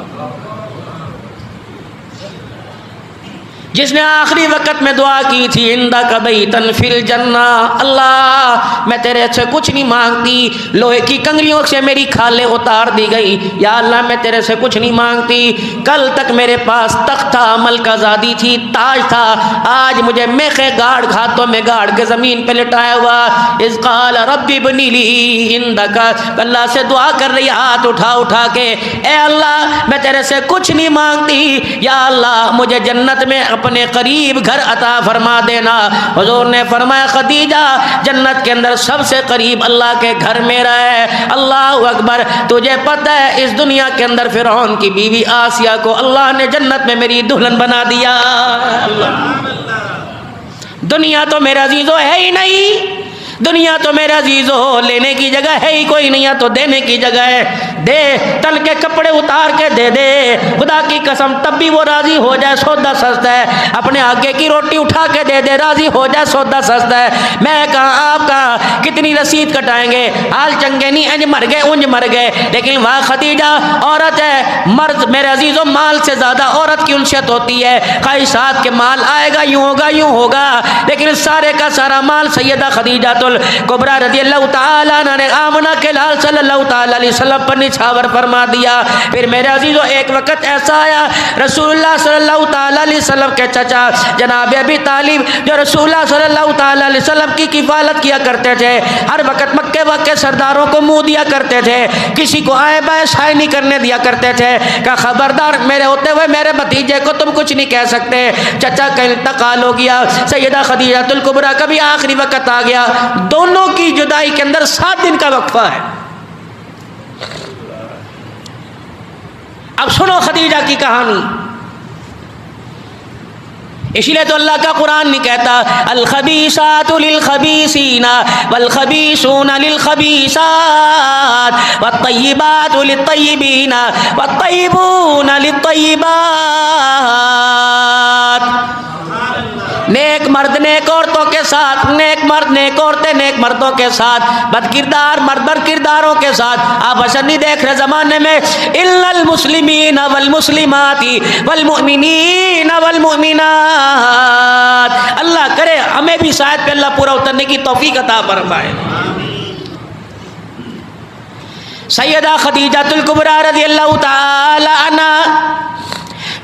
جس نے آخری وقت میں دعا کی تھی عندک بیتن فی الجنہ، اللہ میں تیرے سے کچھ نہیں مانگتی، لوہے کی کنگلیوں سے میری کھالیں اتار دی گئی، یا اللہ میں تیرے سے کچھ نہیں مانگتی، کل تک میرے پاس تخت تھا، ملکہ زادی تھی، تاج تھا، آج مجھے میخے گاڑ ہاتھوں میں گاڑ کے زمین پہ لٹایا ہوا۔ اذ قال رب ابنی لی عندک، اللہ سے دعا کر رہی ہاتھ اٹھا اٹھا کے، اے اللہ میں تیرے سے کچھ نہیں مانگتی، یا اللہ مجھے جنت میں اپنے قریب گھر عطا فرما دینا۔ حضور نے فرمایا خدیجہ جنت کے اندر سب سے قریب اللہ کے گھر میرا ہے۔ اللہ اکبر۔ تجھے پتہ ہے اس دنیا کے اندر فرعون کی بیوی آسیہ کو اللہ نے جنت میں میری دلہن بنا دیا۔ دنیا تو میرا عزیزو ہے ہی نہیں، دنیا تو میرا عزیزو لینے کی جگہ ہے ہی کوئی نہیں ہے، تو دینے کی جگہ ہے، دے تن کے کپڑے اتار کے دے دے، خدا کی قسم تب بھی وہ راضی ہو جائے، سودا سستا ہے، اپنے آگے کی روٹی اٹھا کے دے دے راضی ہو جائے، سودا سستا ہے۔ میں کہاں آپ کہاں کتنی رسید کٹائیں گے، حال چنگے نہیں انج مر گئے انج مر گئے، لیکن وہاں خدیجہ عورت ہے، مرد میرے عزیزو مال سے زیادہ عورت کی انشیت ہوتی ہے، خواہشات کے مال آئے گا یوں ہوگا یوں ہوگا، لیکن سارے کا سارا مال سیدہ خدیجہ الکبریٰ رضی اللہ تعالیٰ عنہ نے آمنہ کے لال صلی اللہ تعالیٰ علیہ وسلم پر نچھاور فرما دیا۔ پھر میرے عزیزو ایک وقت ایسا آیا، رسول اللہ صلی اللہ تعالیٰ علیہ وسلم کے چچا جناب ابی طالب جو رسول اللہ صلی اللہ تعالیٰ علیہ وسلم کی کفالت کیا کرتے تھے، ہر وقت مکے کے سرداروں کو منہ دیا کرتے تھے، کسی کو آئے بائے شائع نہیں کرنے دیا کرتے تھے، کہ خبردار میرے ہوتے ہوئے میرے بھتیجے کو تم کچھ نہیں کہہ سکتے۔ چچا کا انتقال ہو گیا، سیدہ خدیجہ الکبریٰ کا بھی آخری وقت آ گیا، دونوں کی جدائی کے اندر 7 دن کا وقفہ ہے. اب سنو خدیجہ کی کہانی. اس لیے تو اللہ کا قرآن نہیں کہتا الخبیثات للخبیثین والخبیثون للخبیثات والطیبات للطیبین والطیبون للطیبات. نیک مرد نیک عورتوں کے ساتھ، نیک مرد نیک عورتیں نیک مردوں کے ساتھ، بد کردار مرد بد کرداروں کے ساتھ. آپ اثر نہیں دیکھ رہے زمانے میں الا المسلمین والمسلمات والمؤمنین والمؤمنات. اللہ کرے ہمیں بھی شاید پہ اللہ پورا اترنے کی توفیق عطا فرمائے. سیدہ خدیجہ الکبریٰ رضی اللہ تعالی عنہا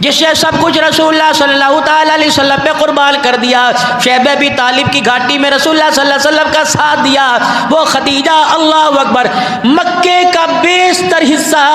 جس نے سب کچھ رسول اللہ صلی اللہ تعالی علیہ وسلم پہ قربان کر دیا، شیبہ ابی طالب کی گھاٹی میں رسول اللہ صلی اللہ علیہ وسلم کا ساتھ دیا، وہ خدیجہ اللہ اکبر مکے کا بیشتر حصہ،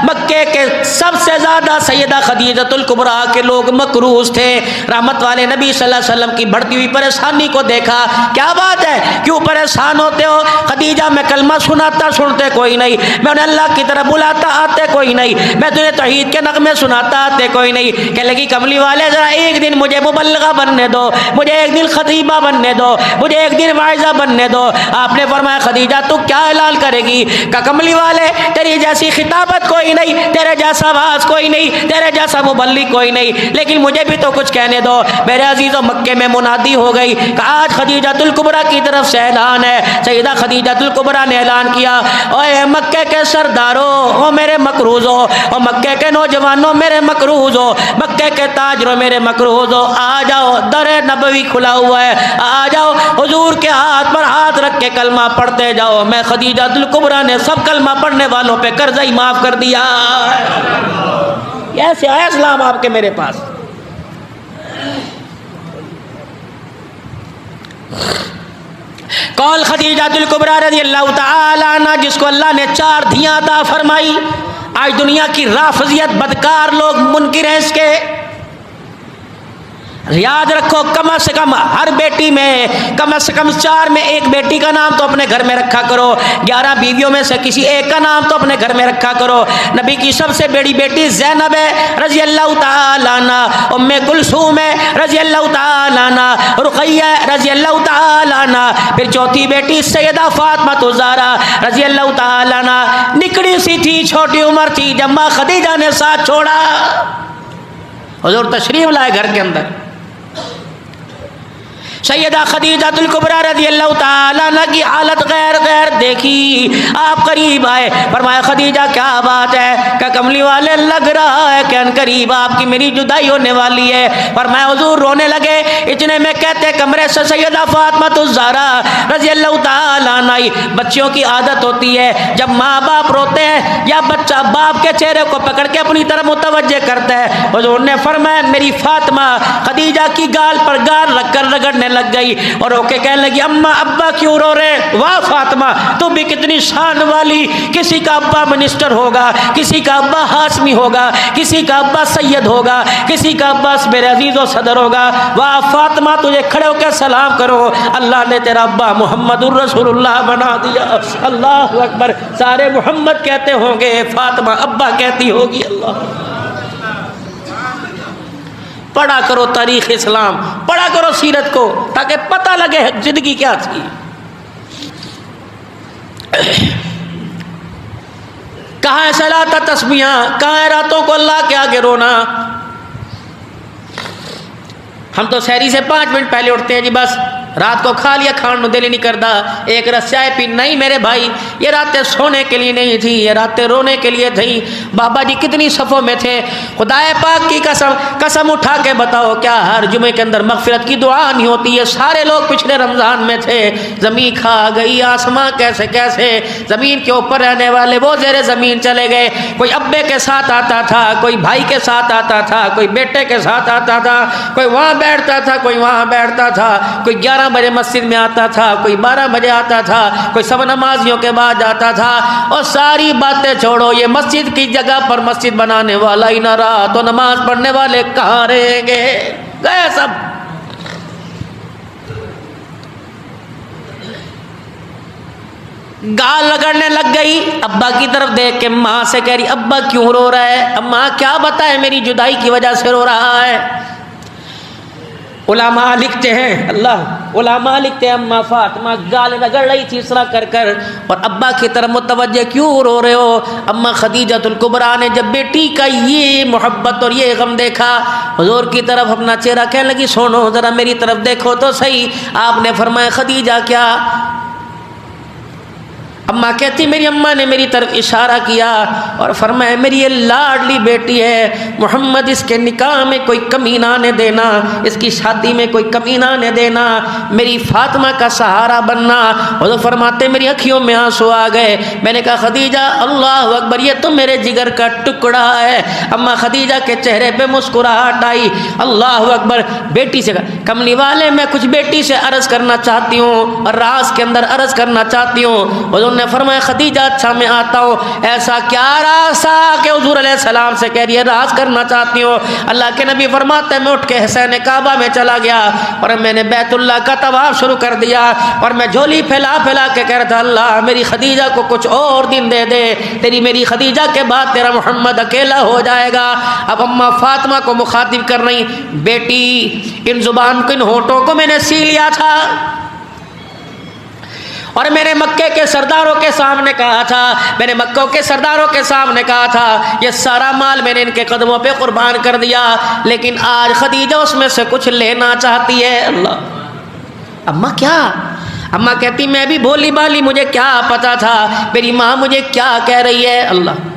مکے کے سب سے زیادہ سیدہ خدیجہ الکبریٰ کے لوگ مقروض تھے. رحمت والے نبی صلی اللہ علیہ وسلم کی بڑھتی ہوئی پریشانی کو دیکھا. کیا بات ہے، کیوں پریشان ہوتے ہو؟ خدیجہ میں کلمہ سناتا سنتے کوئی نہیں، میں انہیں اللہ کی طرف بلاتا آتے کوئی نہیں، میں تجھے توحید کے نغمے سناتا آتے کوئی نہیں. کہ لگی کملی والے ذرا ایک دن مجھے مبلغہ بننے دو، مجھے ایک دن خطیبہ بننے دو، مجھے ایک دن واعظہ بننے دو. آپ نے فرمایا خدیجہ تو کیا اعلان کرے گی؟ کہ کملی والے تیری جیسی خطابت کوئی نہیں، تیرے جیسا واعظ کوئی نہیں، تیرے جیسا مبلغ کوئی نہیں، لیکن مجھے بھی تو کچھ کہنے دو. میرے عزیزوں مکے میں منادی ہو گئی کہ آج خدیجہ الکبریٰ کی طرف سے اعلان ہے. سیدہ خدیجہ الکبریٰ نے اعلان کیا، اوے مکے کے سرداروں، او میرے مقروضوں، او مکے کے نوجوانوں میرے مقروضوں، مکے کے تاجروں میرے مقروضوں، آ جاؤ، در نبوی کھلا ہوا ہے، آ جاؤ حضور کے ہاتھ پر ہاتھ رکھ کے کلمہ پڑھتے جاؤ. میں خدیجہ الکبریٰ نے سب کلمہ پڑھنے والوں پہ قرضہ ہی معاف کر دیا. ایسے آیا اسلام آپ کے میرے پاس. کون خدیجہ الکبریٰ رضی اللہ تعالی عنہ جس کو اللہ نے 4 دھیاں عطا فرمائی. آج دنیا کی رافضیت بدکار لوگ منکر ہیں اس کے. یاد رکھو کم از کم ہر بیٹی میں کم از کم 4 میں ایک بیٹی کا نام تو اپنے گھر میں رکھا کرو، 11 بیویوں میں سے کسی ایک کا نام تو اپنے گھر میں رکھا کرو. نبی کی سب سے بڑی بیٹی زینب ہے رضی اللہ تعالی عنہ، ام کلثوم ہے رضی اللہ تعالی عنہ، رقیہ رضی اللہ تعالی عنہ، پھر چوتھی بیٹی سیدہ فاطمہ الزہرا رضی اللہ تعالی عنہ. نکڑی سی تھی، چھوٹی عمر تھی جب ماں خدیجہ نے ساتھ چھوڑا. حضور تشریف لائے گھر کے اندر. سیدہ خدیجہ الکبریٰ رضی اللہ تعالیٰ عنہ کی حالت غیر دیکھی. آپ قریب آئے، فرمایا خدیجہ کیا بات ہے؟ کہ کملی والے لگ رہا ہے کہ ان قریب آپ کی میری جدائی ہونے والی ہے. فرمایا حضور رونے لگے. اتنے میں کہتے کمرے سے سیدہ فاطمہ الزہرا رضی اللہ تعالیٰ عنہ. بچیوں کی عادت ہوتی ہے جب ماں باپ روتے ہیں یا بچہ باپ کے چہرے کو پکڑ کے اپنی طرف متوجہ کرتا ہے. حضور نے فرمایا میری فاطمہ خدیجہ کی گال پر گال رکھ کر رگڑنے لگ گئی اور رو کے کہنے لگی اماں ابا کیوں رو رہے؟ واہ فاطمہ تو بھی کتنی شان والی. کسی کا ابا منسٹر ہوگا، کسی کا ابا ہاشمی ہوگا، کسی کا ابا سید ہوگا، کسی کا ابا میرے عزیز و صدر ہوگا. واہ فاطمہ تجھے کھڑے ہو کے سلام کرو، اللہ نے تیرا ابا محمد الرسول اللہ بنا دیا. اللہ اکبر. سارے محمد کہتے ہوں گے، فاطمہ ابا کہتی ہوگی. اللہ پڑھا کرو تاریخ اسلام، پڑھا کرو سیرت کو تاکہ پتہ لگے زندگی کیا تھی. کہاں ہے صلاۃ تسبیحاں، کہاں ہے راتوں کو اللہ کے آگے رونا. ہم تو سحری سے 5 منٹ پہلے اٹھتے ہیں جی، بس رات کو کھا لیا، کھان نو دل ہی نہیں کرتا، ایک رس چائے پی. نہیں میرے بھائی، یہ راتیں سونے کے لیے نہیں تھی، یہ راتیں رونے کے لیے تھیں. بابا جی کتنی صفوں میں تھے. خدا پاک کی قسم اٹھا کے بتاؤ کیا ہر جمعے کے اندر مغفرت کی دعا نہیں ہوتی ہے؟ سارے لوگ پچھلے رمضان میں تھے. زمین کھا گئی، آسمان کیسے زمین کے اوپر رہنے والے وہ زیر زمین چلے گئے. کوئی ابے کے ساتھ آتا تھا، کوئی بھائی کے ساتھ آتا تھا، کوئی بیٹے کے ساتھ آتا تھا، کوئی وہاں بیٹھتا تھا، کوئی وہاں بیٹھتا تھا، کوئی 11 بجے مسجد میں آتا تھا، کوئی 12 بجے آتا تھا، کوئی سب نمازیوں کے بعد آتا تھا. اور ساری باتیں چھوڑو، یہ مسجد کی جگہ پر مسجد بنانے والا ہی نہ رہا تو نماز پڑھنے والے کہاں رہیں گے؟ گئے سب. گال رگڑنے لگ گئی، ابا کی طرف دیکھ کے ماں سے کہہ رہی ابا کیوں رو رہا ہے؟ اماں کیا بتائے میری جدائی کی وجہ سے رو رہا ہے۔ علماء لکھتے ہیں، علماء لکھتے ہیں اماں فاطمہ گال رگڑ رہی تھی اس طرح کر کر، اور ابا کی طرف متوجہ کیوں رو رہے ہو؟ اماں خدیجۃ الکبریٰ نے جب بیٹی کا یہ محبت اور یہ غم دیکھا، حضور کی طرف اپنا چہرہ کہنے لگی سنو ذرا میری طرف دیکھو تو صحیح۔ آپ نے فرمایا خدیجہ کیا؟ اماں کہتی میری اماں نے میری طرف اشارہ کیا اور فرمایا میری یہ لاڈلی بیٹی ہے محمد، اس کے نکاح میں کوئی کمی نہ آنے دینا، اس کی شادی میں کوئی کمی نہ آنے دینا، میری فاطمہ کا سہارا بننا۔ حضور فرماتے میری آنکھوں میں آنسو آ گئے۔ میں نے کہا خدیجہ اللہ اکبر، یہ تو میرے جگر کا ٹکڑا ہے۔ اماں خدیجہ کے چہرے پہ مسکراہٹ آئی۔ اللہ اکبر۔ بیٹی سے کملی والے میں کچھ بیٹی سے عرض کرنا چاہتی ہوں اور راز کے اندر عرض کرنا چاہتی ہوں۔ حضور نے فرمایا خدیجہ اچھا میں آتا ہوں۔ ایسا کیا راز تھا کہ حضور علیہ السلام سے کہہ رہی ہے راز کرنا چاہتی ہوں؟ اللہ کے نبی فرماتے ہیں میں اٹھ کے حسین کعبہ میں چلا گیا اور میں نے بیت اللہ کا طواف شروع کر دیا اور میں جھولی پھیلا پھیلا کے کہہ رہا تھا اللہ میری خدیجہ کو کچھ اور دن دے دے، تیری میری خدیجہ کے بعد تیرا محمد اکیلا ہو جائے گا۔ اب اماں فاطمہ کو مخاطب کر رہی بیٹی ان زبان کو ان ہونٹوں کو میں نے سی لیا تھا اور میں نے مکے کے سرداروں کے سامنے کہا تھا، میں نے مکوں کے سرداروں کے سامنے کہا تھا یہ سارا مال میں نے ان کے قدموں پہ قربان کر دیا، لیکن آج خدیجہ اس میں سے کچھ لینا چاہتی ہے۔ اللہ اماں کیا؟ اماں کہتی میں بھی بھولی بالی، مجھے کیا پتا تھا میری ماں مجھے کیا کہہ رہی ہے۔ اللہ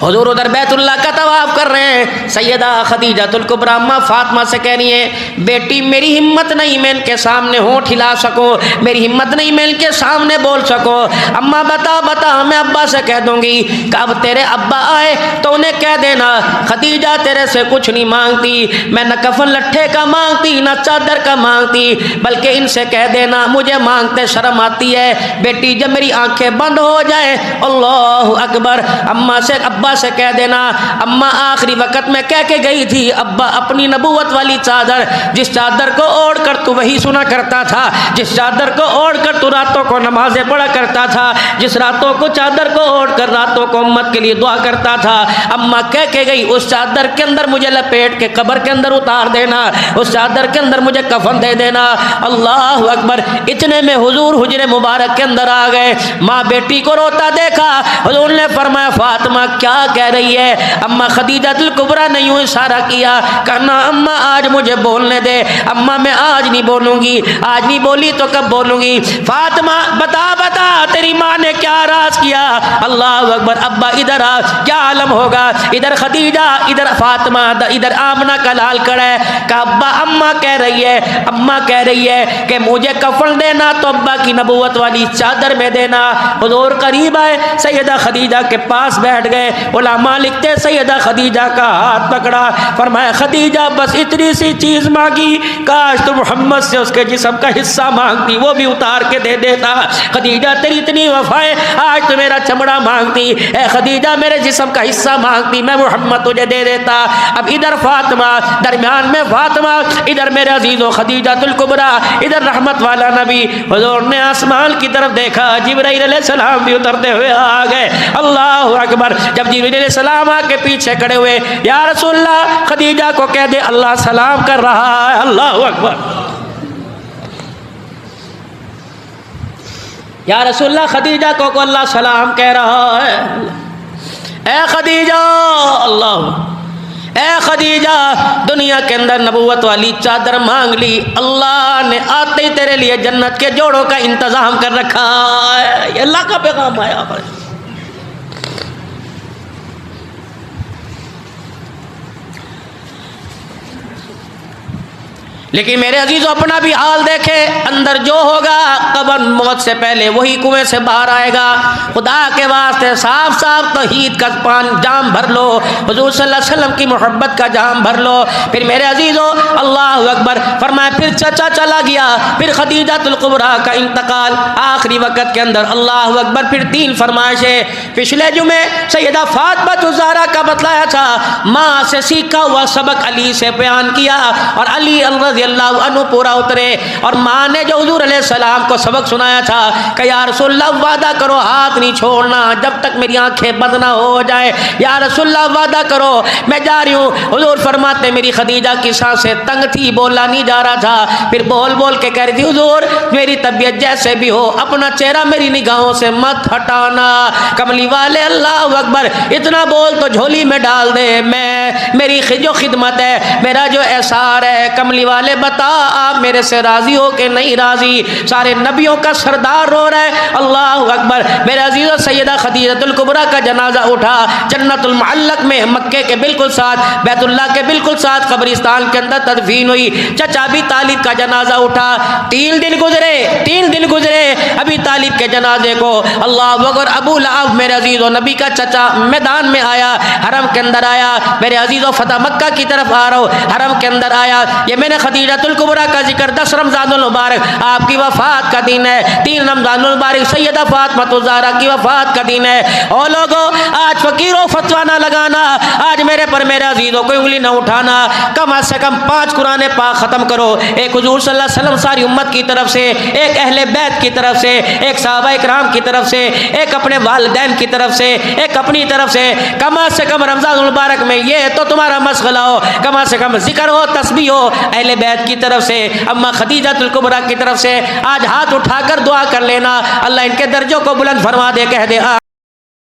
حضور ادھر بیت اللہ کا طواف کر رہے ہیں، سیدہ خدیجۃ الکبریٰ اماں فاطمہ سے کہہ رہی ہیں بیٹی میری ہمت نہیں میں ان کے سامنے ہونٹ ہلا سکوں، میری ہمت نہیں میں ان کے سامنے بول سکوں۔ اماں بتا میں ابا سے کہہ دوں گی کہ اب تیرے ابا آئے تو انہیں کہہ دینا خدیجہ تیرے سے کچھ نہیں مانگتی، میں نہ کفن لٹھے کا مانگتی نہ چادر کا مانگتی، بلکہ ان سے کہہ دینا مجھے مانگتے شرم آتی ہے۔ بیٹی جب میری آنکھیں بند ہو جائیں اللہ اکبر، اماں سے ابا سے کہہ دینا اماں آخری وقت میں کہہ کے گئی تھی ابا اپنی نبوت والی چادر، جس چادر کو اوڑھ کر تو وہی سنا کرتا تھا، جس چادر کو اوڑھ کر تو راتوں کو نمازیں پڑھا کرتا تھا، جس راتوں کو چادر کو اوڑھ کر راتوں کو امت کے لیے دعا کرتا تھا، اماں کہہ کے گئی اس چادر کے اندر مجھے لپیٹ کے قبر کے اندر اتار دینا، اس چادر کے اندر مجھے کفن دے دینا۔ اللہ اکبر۔ اتنے میں حضور حجر مبارک کے اندر آ گئے، ماں بیٹی کو روتا دیکھا، حضور نے فرمایا فاطمہ کیا کہہ رہی ہے؟ اماں خدیجۃ الکبریٰ نے یوں اشارہ کیا، کہنا اماں آج مجھے بولنے دے، اماں میں آج نہیں بولوں گی، آج نہیں بولی تو کب بولوں گی؟ فاطمہ بتا تیری ماں نے کیا راز کیا؟ اللہ اکبر۔ ابا ادھر آ، کیا عالم ہوگا؟ ادھر خدیجہ ادھر فاطمہ ادھر آمنہ کا لال کڑا ہے کہ ابا اماں کہہ رہی ہے کہ مجھے کفن دینا تو ابا کی نبوت والی چادر میں دینا۔ حضور قریب آئے، سیدہ خدیجہ کے پاس بیٹھ گئے، علماء لکھتے سیدہ خدیجہ کا ہاتھ پکڑا، فرمایا خدیجہ بس اتنی سی چیز مانگی، کاش تو محمد سے اس کے جسم کا حصہ مانگتی وہ بھی اتار کے دے دیتا۔ خدیجہ تیری اتنی وفا ہے، آج تو میرا چمڑا مانگتی، اے خدیجہ میرے جسم کا حصہ مانگتی، میں محمد تجھے دے دیتا۔ اب ادھر فاطمہ، درمیان میں فاطمہ، ادھر میرے عزیز و خدیجۃ الکبریٰ، ادھر رحمت والا نبی۔ حضور نے آسمان کی طرف دیکھا، جبرائیل علیہ السلام بھی اترتے ہوئے آ گئے۔ اللہ اکبر۔ جب جبرائیل علیہ السلام آ کے پیچھے کھڑے ہوئے، یا رسول اللہ خدیجہ کو کہہ دے اللہ سلام کر رہا ہے۔ اللہ اکبر۔ یا رسول اللہ خدیجہ کو اللہ سلام کہہ رہا ہے۔ اے خدیجہ، اللہ اے خدیجہ، دنیا کے اندر نبوت والی چادر مانگ لی، اللہ نے آتے ہی تیرے لیے جنت کے جوڑوں کا انتظام کر رکھا ہے۔ یہ اللہ کا پیغام آیا ہے۔ لیکن میرے عزیزوں اپنا بھی حال دیکھے، اندر جو ہوگا قبر موت سے پہلے وہی کنویں سے باہر آئے گا۔ خدا کے واسطے صاف صاف توحید کا جام بھر لو، حضور صلی اللہ علیہ وسلم کی محبت کا جام بھر لو۔ پھر میرے عزیزوں اللہ اکبر، فرمایا پھر چچا چلا گیا، پھر خدیجۃ الکبریٰ کا انتقال آخری وقت کے اندر۔ اللہ اکبر۔ پھر 3 فرمائشیں پچھلے جمعے سیدہ فاطمہ الزہرا کا بتلایا تھا، ماں سے سیکھا ہوا سبق علی سے بیان کیا، اور علی رضی اللہ عنہ پورا اترے، اور ماں نے جو حضور علیہ السلام کو سبق سنایا تھا کہ یا رسول اللہ وعدہ کرو ہاتھ نہیں چھوڑنا جب تک میری آنکھیں بند نہ ہو جائے، یا رسول اللہ وعدہ کرو میں جا رہی ہوں۔ حضور فرماتے میری خدیجہ کی سانسیں تنگ تھی، بولا نہیں جا رہا تھا، پھر بول بول کے کہہ رہی تھی حضور میری طبیعت جیسے بھی ہو اپنا چہرہ میری نگاہوں سے مت ہٹانا۔ کملی والے اللہ اکبر، اتنا بول تو جھولی میں ڈال دے، میں میری جو خدمت ہے، میرا جو احسار ہے، کملی والے بتا آپ میرے سے راضی ہو کہ نہیں راضی؟ سارے نبیوں کا سردار رو رہا ہے، اللہ اکبر۔ میرے عزیز و سیدہ خدیجہ الکبریٰ کا جنازہ اٹھا، جنت المعلق میں مکے کے بالکل ساتھ، بیت اللہ کے بالکل ساتھ قبرستان کے اندر تدفین ہوئی۔ چچا ابی طالب کا جنازہ اٹھا، 3 دن گزرے ابی طالب کے جنازے کو، اللہ اکبر۔ ابو لہب میرے عزیز و نبی کا چچا میدان میں آیا، حرم کے اندر آیا، میرے عزیز و فتح مکہ کی طرف آ رہا ہوں، حرم کے اندر آیا۔ یہ میں نے خدیجہ الکبریٰ کا ذکر 10 رمضان المبارک آپ کی وفات کا دن ہے، 3 رمضان المبارک سیدہ فاطمہ الزہرا کی وفات کا دن ہے۔ اور لوگوں آج فقیروں فتویٰ نہ لگانا، آج میرے پر میرے عزیزوں کوئی انگلی نہ اٹھانا، کم از سے کم 5 قرآن پاک ختم کرو، ایک حضور صلی اللہ علیہ وسلم ساری امت کی طرف سے، ایک اہل بیت کی طرف سے، ایک صحابہ اکرام کی طرف سے، ایک اپنے والدین کی طرف سے، ایک اپنی طرف سے، کم از سے کم رمضان المبارک میں یہ تو تمہارا مشغلہ ہو، کم از سے کم ذکر ہو، تسبیح ہو، اہل بیت کی طرف سے، اما خدیجہ الکبریٰ کی طرف سے آج ہاتھ اٹھا کر دعا کر لینا، اللہ ان کے درجوں کو بلند فرما دے، کہہ دے